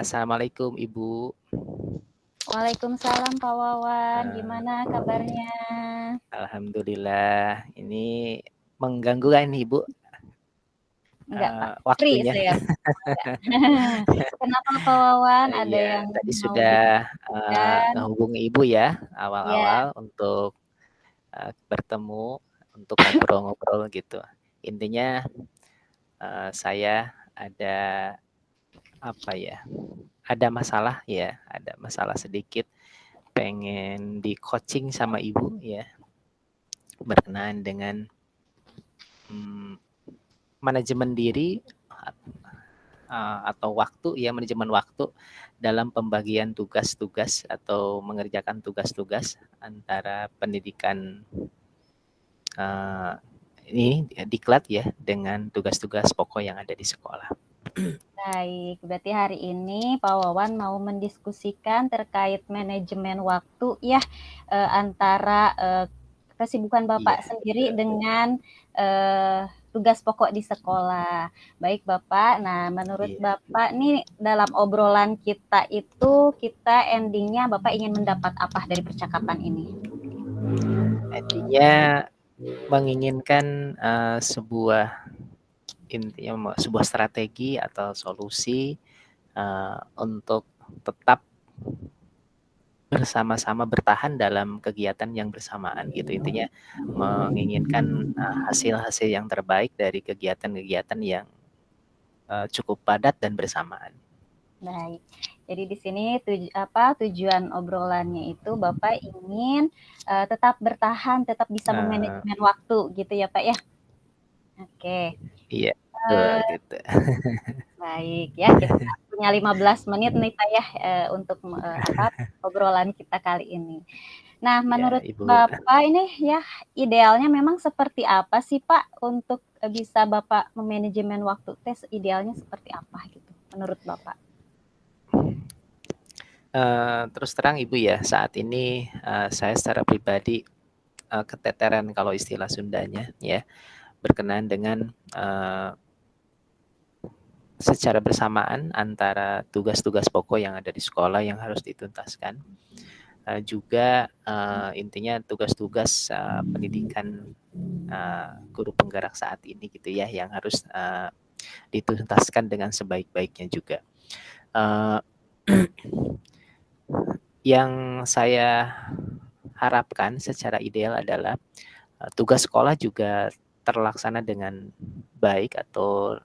Assalamualaikum Ibu. Waalaikumsalam Pak Wawan, Eee, gimana kabarnya? Alhamdulillah. Ini mengganggu kan ini Ibu, Enggak Pak, free waktunya? saya. Enggak. Kenapa Pak Wawan, ada Iya, yang tadi mau sudah, diskusikan? ngehubungi Ibu ya, Ya, awal-awal untuk, bertemu, untuk ngobrol-ngobrol gitu. Intinya, saya ada, apa ya, ada masalah ya, ada masalah sedikit, pengen di-coaching sama Ibu ya, berkenaan dengan, mmm manajemen diri atau waktu ya, manajemen waktu dalam pembagian tugas-tugas atau mengerjakan tugas-tugas antara pendidikan, eee, ini diklat ya, dengan tugas-tugas pokok yang ada di sekolah. baik. Berarti hari ini Pak Wawan mau mendiskusikan terkait manajemen waktu ya, antara, kesibukan Bapak Iya, sendiri betul. dengan, tugas pokok di sekolah. Baik Bapak, nah menurut Iya. Bapak nih dalam obrolan kita itu, kita ending-nya Bapak ingin mendapat apa dari percakapan ini? Intinya menginginkan, intinya sebuah strategi atau solusi, untuk tetap bersama-sama bertahan dalam kegiatan yang bersamaan gitu. Intinya menginginkan, hasil-hasil yang terbaik dari kegiatan-kegiatan yang, cukup padat dan bersamaan. Baik. Jadi di sini tujuan obrolannya itu Bapak ingin, tetap bertahan, tetap bisa Eee, memanajemen waktu gitu ya, Pak, ya? Oke, iya, betul eee, gitu. baik ya, kita punya 15 menit nih, Pak, ya, untuk obrolan kita kali ini. Nah, Iya, menurut Ibu. Bapak ini ya, idealnya memang seperti apa sih, Pak, untuk, bisa Bapak memanajemen waktu teh idealnya seperti apa gitu menurut Bapak? Terus terang Ibu ya, saat ini, saya secara pribadi, keteteran kalau istilah Sundanya ya, berkenaan dengan, secara bersamaan antara tugas-tugas pokok yang ada di sekolah yang harus dituntaskan, juga, intinya tugas-tugas, pendidikan, guru penggerak saat ini gitu ya, yang harus, dituntaskan dengan sebaik-baiknya juga. Eee, yang saya harapkan secara ideal adalah, tugas sekolah juga terlaksana dengan baik atau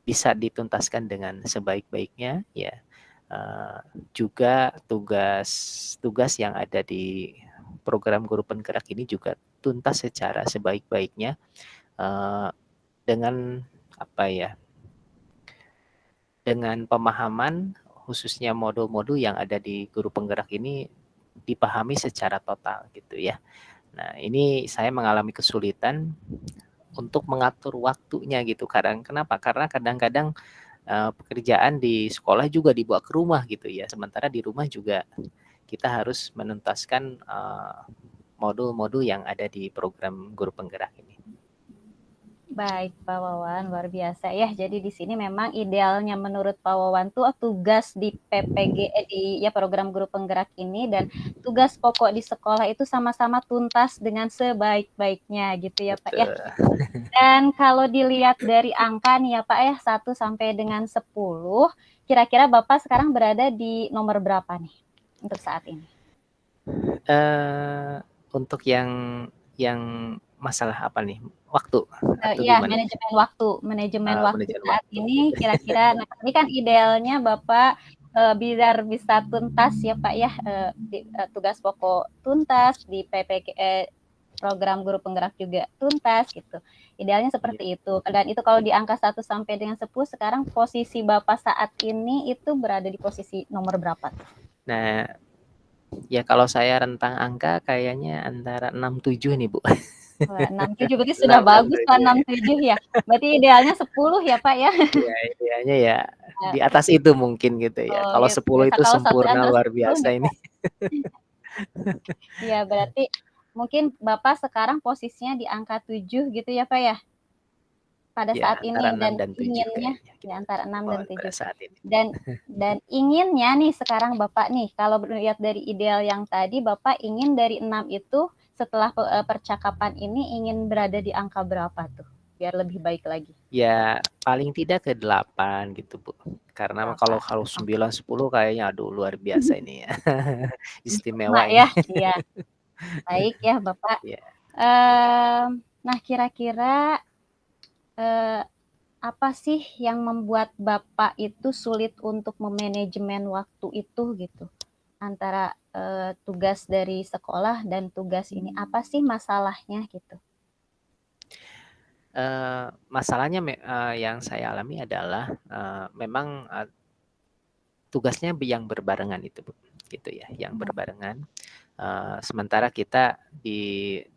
bisa dituntaskan dengan sebaik-baiknya ya, eee, juga tugas-tugas yang ada di program guru penggerak ini juga tuntas secara sebaik-baiknya, eee, dengan apa ya, dengan pemahaman khususnya modul-modul yang ada di guru penggerak ini dipahami secara total gitu ya. Nah, ini saya mengalami kesulitan untuk mengatur waktunya gitu kadang. Kenapa? Karena kadang-kadang, pekerjaan di sekolah juga dibawa ke rumah gitu ya, sementara di rumah juga kita harus menuntaskan, modul-modul yang ada di program guru penggerak ini. Baik, Pak Wawan, luar biasa ya. Jadi di sini memang idealnya menurut Pak Wawan tuh tugas di PPG di ya program guru penggerak ini dan tugas pokok di sekolah itu sama-sama tuntas dengan sebaik-baiknya gitu ya, Pak, ya. Betul. Dan kalau dilihat dari angka nih ya, Pak, ya, 1 sampai dengan 10, kira-kira Bapak sekarang berada di nomor berapa nih untuk saat ini? Eee, untuk yang masalah apa nih? Waktu atau Iya, gimana? manajemen waktu Manajemen saat waktu ini gitu. kira-kira nah ini kan idealnya Bapak, biar bisa tuntas ya, Pak, ya, tugas pokok tuntas, di program guru penggerak juga tuntas gitu. Idealnya Iya. seperti itu, dan itu kalau di angka 1 sampai dengan 10 sekarang posisi Bapak saat ini itu berada di posisi nomor berapa tuh? Nah, ya kalau saya rentang angka kayaknya antara 6 7 nih, Bu. Wah, 6, 7 berarti sudah 6 dan bagus Pak, 7 6, ya. 7 ya? Berarti idealnya 10 ya, Pak, ya? Iya, idealnya ya di atas itu mungkin gitu ya. Oh Kalau gitu, 10 itu kalau 1 sempurna antara luar 10 biasa nih, ini. Kak. Iya, berarti mungkin Bapak sekarang posisinya di angka 7 gitu ya, Pak, ya? pada Ya, saat antara ini 6 dan dan 7 inginnya kayaknya ya gitu. antara 6 Oh, dan pada 7 saat ini. dan inginnya nih sekarang Bapak nih kalau melihat dari ideal yang tadi Bapak ingin dari 6 itu setelah percakapan ini ingin berada di angka berapa tuh biar lebih baik lagi? Ya, paling tidak ke 8 gitu, Bu. Karena kalau 8. kalau 9, 10 kayaknya aduh luar biasa ini ya. Mak Istimewa ya, ini. iya. Baik ya Bapak. Ya. Nah kira-kira apa sih yang membuat Bapak itu sulit untuk memanajemen waktu itu gitu? Antara tugas dari sekolah dan tugas ini apa sih masalahnya gitu? Masalahnya yang saya alami adalah memang tugasnya yang berbarengan itu, Bu. Gitu ya, yang berbarengan. Sementara kita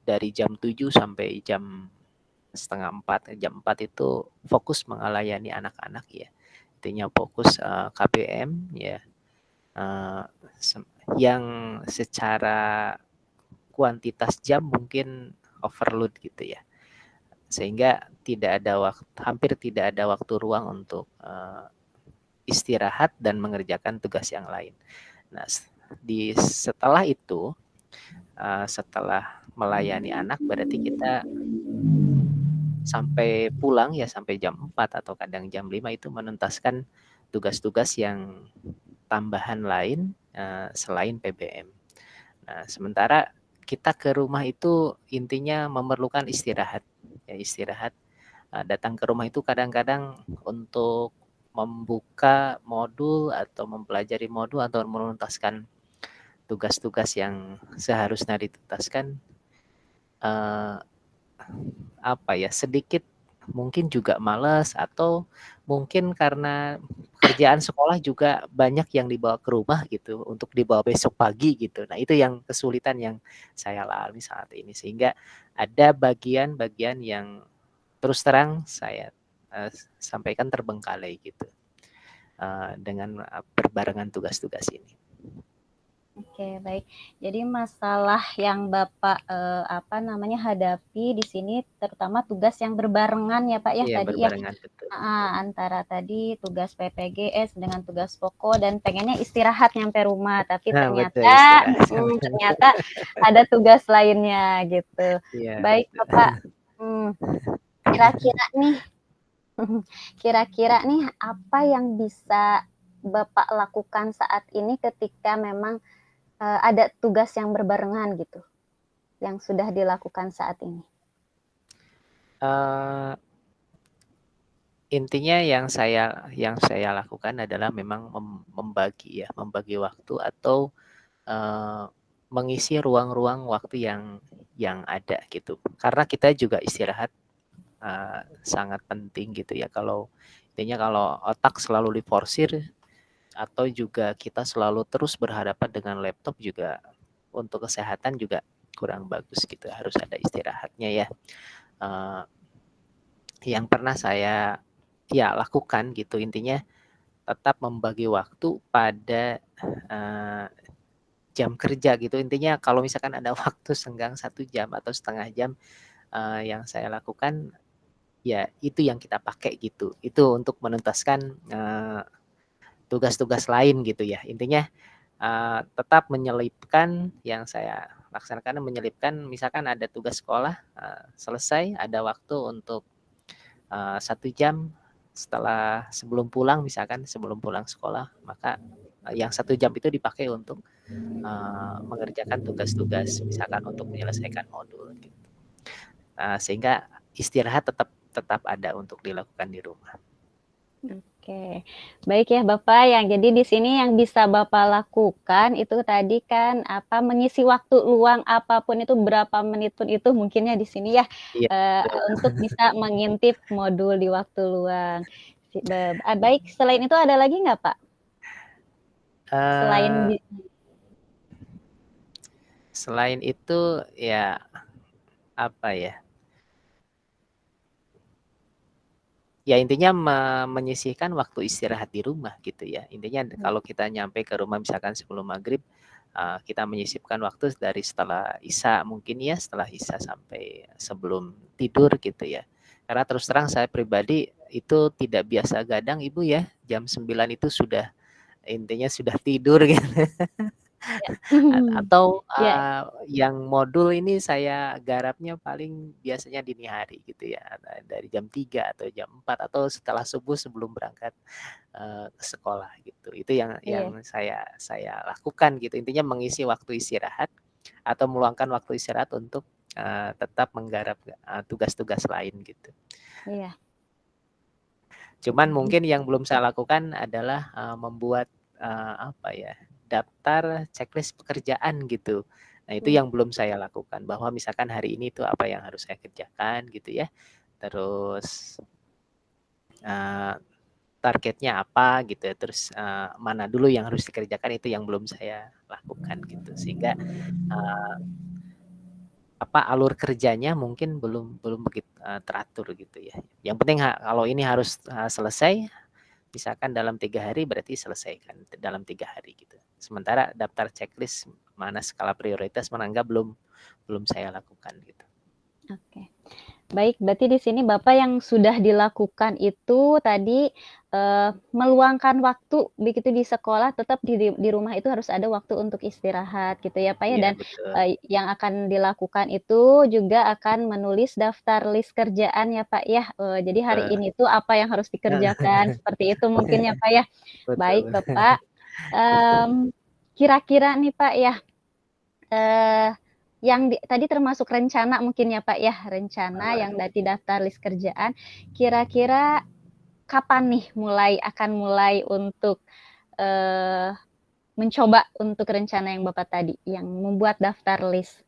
dari jam 7 sampai jam setengah 4, jam 4 itu fokus melayani anak-anak ya. Intinya fokus KBM ya. Uh, yang secara kuantitas jam mungkin overload gitu ya. Sehingga hampir tidak ada waktu ruang untuk istirahat dan mengerjakan tugas yang lain. Nah, setelah itu, setelah melayani anak berarti kita sampai pulang ya sampai jam 4 atau kadang jam 5 itu menuntaskan tugas-tugas yang tambahan lain selain PBM. Nah, sementara kita ke rumah itu intinya memerlukan istirahat. Ya, istirahat. Datang ke rumah itu kadang-kadang untuk membuka modul atau mempelajari modul atau menuntaskan tugas-tugas yang seharusnya dituntaskan eh, apa ya sedikit mungkin juga malas atau mungkin karena kerjaan sekolah juga banyak yang dibawa ke rumah gitu untuk dibawa besok pagi gitu. Nah, itu yang kesulitan yang saya alami saat ini sehingga ada bagian-bagian yang terus terang saya sampaikan terbengkalai gitu dengan berbarengan tugas-tugas ini. Oke, baik. Jadi masalah yang Bapak hadapi di sini terutama tugas yang berbarengan ya Pak ya Iya, tadi ya. berbarengan betul. Antara tadi tugas PPGS dengan tugas pokok dan pengennya istirahat nyampe rumah, tapi Nah, betul ternyata istirahat. ternyata ada tugas lainnya gitu. Iya, Baik betul. Bapak, kira-kira nih kira-kira nih apa yang bisa Bapak lakukan saat ini ketika memang ada tugas yang berbarengan gitu, yang sudah dilakukan saat ini? Uh, Intinya yang saya lakukan adalah memang membagi waktu atau mengisi ruang-ruang waktu yang ada gitu. Karena kita juga istirahat sangat penting gitu ya. Intinya kalau otak selalu diforsir atau juga kita selalu terus berhadapan dengan laptop juga untuk kesehatan juga kurang bagus gitu. Harus ada istirahatnya ya. Uh, yang pernah saya lakukan gitu intinya tetap membagi waktu pada jam kerja gitu. Intinya kalau misalkan ada waktu senggang 1 jam atau setengah jam yang saya lakukan ya itu yang kita pakai gitu. Itu untuk menuntaskan tugas-tugas lain gitu ya. Intinya tetap menyelipkan yang saya laksanakan menyelipkan misalkan ada tugas sekolah selesai ada waktu untuk 1 jam sebelum pulang misalkan sebelum pulang sekolah maka yang 1 jam itu dipakai untuk mengerjakan tugas-tugas misalkan untuk menyelesaikan modul gitu. Sehingga istirahat tetap ada untuk dilakukan di rumah. Oke, baik ya Bapak, yang jadi di sini yang bisa Bapak lakukan itu tadi kan mengisi waktu luang apapun itu berapa menit pun itu mungkinnya di sini ya Iya, untuk bisa mengintip modul di waktu luang. Baik, selain itu ada lagi nggak Pak? Selain selain itu ya apa ya? Ya intinya menyisihkan waktu istirahat di rumah gitu ya. Intinya kalau kita nyampe ke rumah misalkan sebelum maghrib, kita menyisipkan waktu dari setelah Isya mungkin ya, setelah Isya sampai sebelum tidur gitu ya. Karena terus terang saya pribadi itu tidak biasa gadang Ibu ya, jam 9 itu sudah intinya sudah tidur gitu. Ya. Atau, Ya. yang modul ini saya garapnya paling biasanya dini hari gitu ya, dari jam 3 atau jam 4 atau setelah subuh sebelum berangkat, ke sekolah gitu. Itu Iya. yang saya lakukan gitu, intinya mengisi waktu istirahat atau meluangkan waktu istirahat untuk, tetap menggarap, tugas-tugas lain gitu. Iya. Cuman mungkin yang belum saya lakukan adalah, membuat, apa ya, daftar checklist pekerjaan gitu. Nah, itu Iya. yang belum saya lakukan, bahwa misalkan hari ini tuh apa yang harus saya kerjakan gitu ya. Terus, eee, targetnya apa gitu ya, terus, mana dulu yang harus dikerjakan itu yang belum saya lakukan gitu. Sehingga, alur kerjanya mungkin belum belum teratur gitu ya. Yang penting kalau ini harus, selesai, misalkan dalam 3 hari berarti selesaikan dalam 3 hari gitu. Sementara daftar checklist mana skala prioritas, mana enggak belum belum saya lakukan gitu. Oke. Baik, berarti di sini Bapak yang sudah dilakukan itu tadi, meluangkan waktu begitu di sekolah tetap di rumah itu harus ada waktu untuk istirahat gitu ya, Pak, ya, Iya dan, betul. yang akan dilakukan itu juga akan menulis daftar list kerjaan ya, Pak, ya, jadi hari Betul. ini tuh apa yang harus dikerjakan, seperti itu mungkin ya, Pak, ya. Baik, Betul. Bapak, kira-kira nih, Pak, ya, eee yang tadi termasuk rencana mungkin ya, Pak, ya, rencana Heeh. yang di daftar list kerjaan, kira-kira kapan nih akan mulai untuk, eee, mencoba untuk rencana yang Bapak tadi, yang membuat daftar list?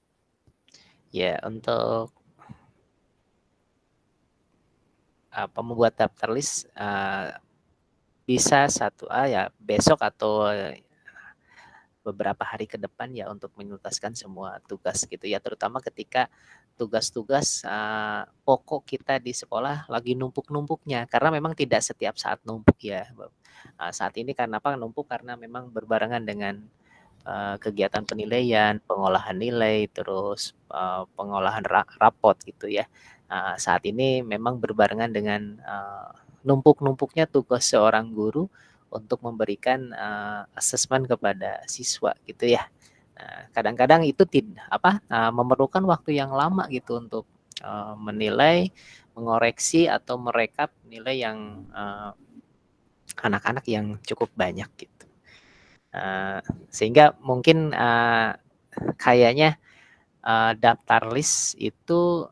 Ya untuk, membuat daftar list, bisa ya besok atau beberapa hari ke depan ya untuk menuntaskan semua tugas gitu ya, terutama ketika tugas-tugas, pokok kita di sekolah lagi numpuk-numpuknya, karena memang tidak setiap saat numpuk ya, saat ini karena apa, numpuk karena memang berbarengan dengan, kegiatan penilaian, pengolahan nilai, terus, pengolahan rapot gitu ya. Saat ini memang berbarengan dengan, numpuk-numpuknya tugas seorang guru untuk memberikan, asesmen kepada siswa gitu ya. Nah, kadang-kadang itu memerlukan waktu yang lama gitu untuk, menilai, mengoreksi, atau merekap nilai yang, anak-anak yang cukup banyak gitu. Sehingga mungkin, kayaknya, daftar list itu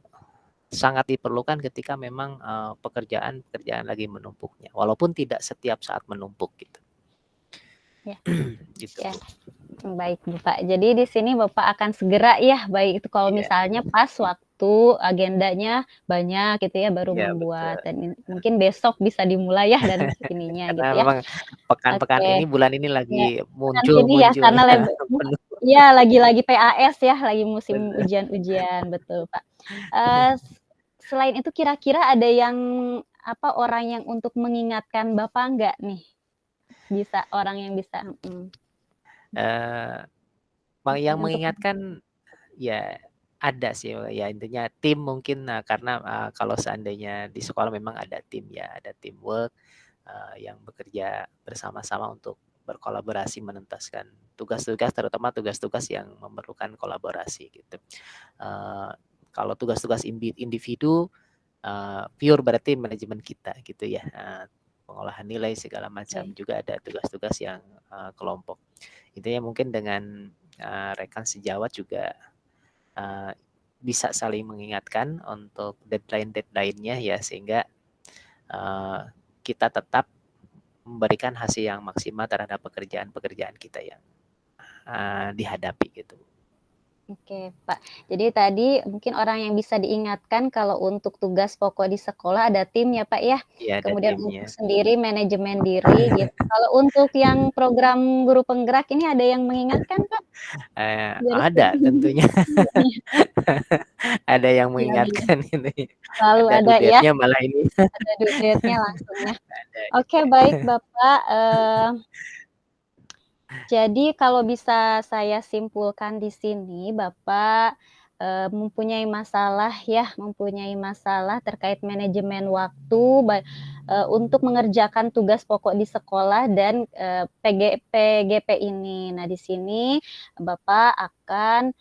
sangat diperlukan ketika memang, pekerjaan-pekerjaan lagi menumpuknya, walaupun tidak setiap saat menumpuk gitu. Ya. Gitu, Ya. Bu. Baik, Bapak. Jadi di sini Bapak akan segera ya, baik itu kalau Iya. misalnya pas waktu agendanya banyak gitu ya, baru Iya betul. membuat dan mungkin besok bisa dimulai ya dan ininya Karena gitu ya. memang pekan-pekan Oke. ini, bulan ini Ya, lagi pekan ini ya karena muncul-munculnya penuh. iya lagi PAS ya, lagi musim Bener. ujian-ujian, betul, Pak. Selain itu kira-kira ada yang, orang yang untuk mengingatkan Bapak nggak nih? Bisa orang yang bisa Eee, yang mungkin untuk mengingatkan ya ada sih, ya intinya tim mungkin, karena, kalau seandainya di sekolah memang ada tim ya, ada teamwork, yang bekerja bersama-sama untuk berkolaborasi menuntaskan tugas-tugas, terutama tugas-tugas yang memerlukan kolaborasi gitu. Eee, Kalau tugas-tugas individu, pure berarti manajemen kita gitu ya, pengolahan nilai segala macam, oke. juga ada tugas-tugas yang, kelompok. Intinya mungkin dengan, rekan sejawat juga, eee, bisa saling mengingatkan untuk deadline-nya ya, sehingga, eee, kita tetap memberikan hasil yang maksimal terhadap pekerjaan-pekerjaan kita yang, dihadapi gitu. Oke, Pak. Jadi tadi mungkin orang yang bisa diingatkan kalau untuk tugas pokok di sekolah ada tim ya, Pak, ya. Iya ada Kemudian timnya. untuk sendiri manajemen diri gitu. Kalau untuk yang program guru penggerak ini ada yang mengingatkan, Pak, dari Ada sini? tentunya. Ada yang Iya iya, mengingatkan ini, selalu ada ada ya, due-date-nya malah ini. ada due date-nya langsung ya. Ada Oke, juga. baik Bapak, jadi kalau bisa saya simpulkan di sini, Bapak, mempunyai masalah terkait manajemen waktu untuk mengerjakan tugas pokok di sekolah dan PGP ini. Nah, di sini Bapak akan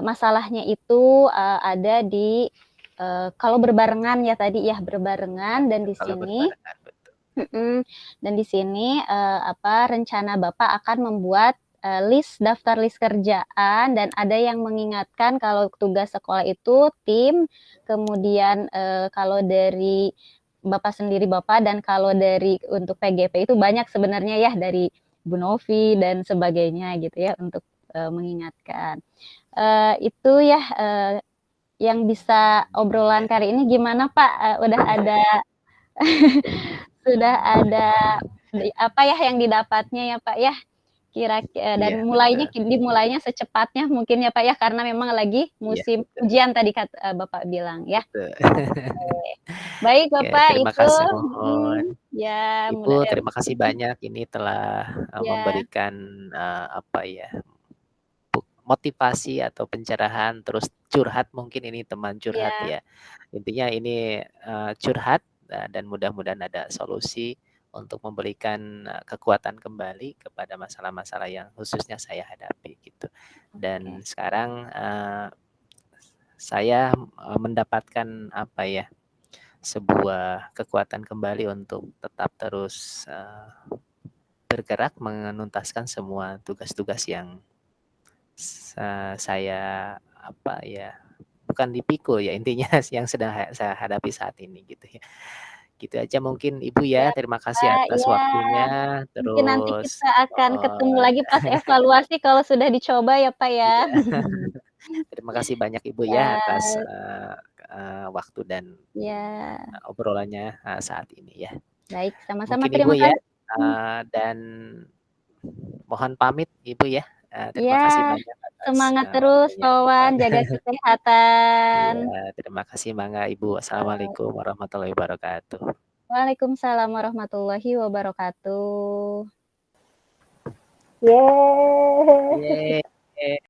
masalahnya itu ada di kalau berbarengan ya tadi ya, berbarengan dan di Kalau sini berbarengan, betul. dan di sini rencana Bapak akan membuat daftar list kerjaan dan ada yang mengingatkan kalau tugas sekolah itu tim, kemudian kalau dari Bapak sendiri Bapak dan kalau dari untuk PGP itu banyak sebenarnya ya dari Bu Novi dan sebagainya gitu ya untuk mengingatkan. Itu ya yang bisa obrolan Iya. kali ini gimana Pak? Udah ada sudah ada apa ya yang didapatnya ya Pak ya? Kira-kira dan Iya, betul. dimulainya secepatnya mungkin ya Pak ya karena memang lagi Iya, musim betul. ujian tadi Bapak bilang ya. Betul. Oke. Baik Oke, Bapak terima itu kasih, mohon. ya Ibu, terima kasih banyak ini telah ya memberikan apa ya, motivasi atau pencerahan, terus curhat mungkin ini teman curhat ya ya. Intinya ini curhat dan mudah-mudahan ada solusi untuk memberikan kekuatan kembali kepada masalah-masalah yang khususnya saya hadapi gitu. Dan oke. sekarang saya mendapatkan apa ya, sebuah kekuatan kembali untuk tetap terus bergerak menuntaskan semua tugas-tugas yang saya apa ya, bukan dipikul ya intinya yang sedang saya hadapi saat ini gitu ya. Gitu aja mungkin Ibu ya, Ya terima kasih Pak, atas ya waktunya, mungkin nanti kita terus akan ketemu lagi pas evaluasi kalau sudah dicoba ya Pak ya. iya, terima kasih banyak Ibu ya atas Ya waktu dan ya. obrolannya saat ini ya. Baik, sama-sama Mungkin Ibu terima ya, kasih. dan mohon pamit Ibu ya, terima Ya, kasih banyak atas semangat terus waktunya. Pak Wawan, jaga kesehatan. Iya, terima kasih Mangga Ibu. Assalamualaikum warahmatullahi wabarakatuh. Waalaikumsalam warahmatullahi wabarakatuh. Yeay. Yeay.